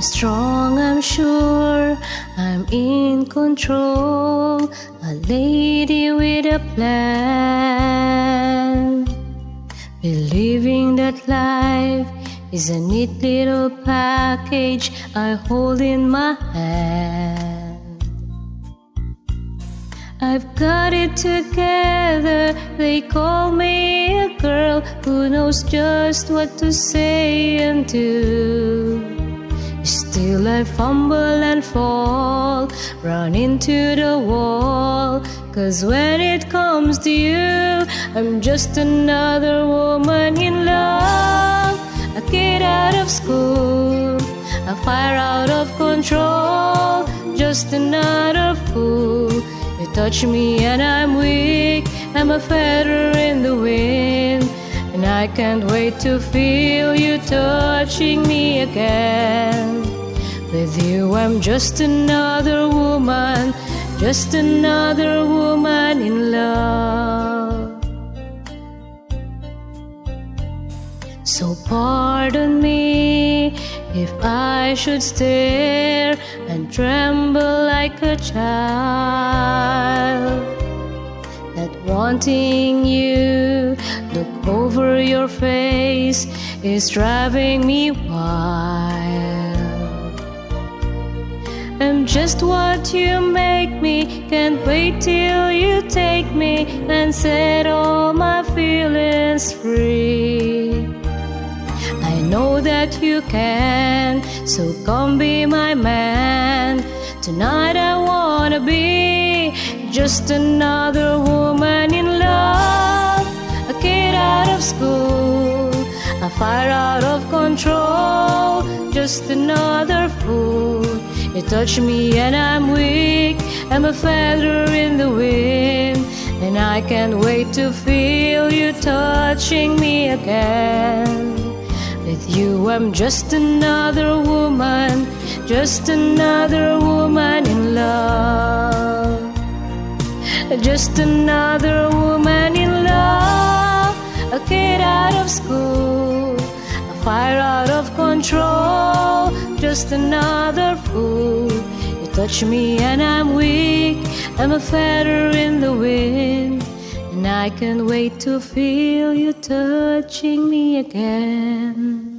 strong, I'm sure, I'm in control, a lady with a plan. Believing that life is a neat little package I hold in my hand. I've got it together, they call me a girl who knows just what to say and do. Still I fumble and fall, run into the wall, 'cause when it comes to you, I'm just another woman in love, a kid out of school, a fire out of control, just another fool. You touch me and I'm weak, I'm a feather in the wind, and I can't wait to feel you touching me again. With you I'm just another woman, just another woman in love. So pardon me if I should stare and tremble like a child, that wanting you look over your face is driving me wild. I'm just what you make me, can't wait till you take me and set all my feelings free. I know that you can, so come be my man. Tonight I wanna be just another woman in love, a kid out of school, a fire out of control, just another fool. You touch me and I'm weak, I'm a feather in the wind, and I can't wait to feel you touching me again. With you I'm just another woman, just another woman in love, just another woman in love, a kid out of school, a fire out of control, just another fool. You touch me and I'm weak, I'm a feather in the wind, and I can't wait to feel you touching me again.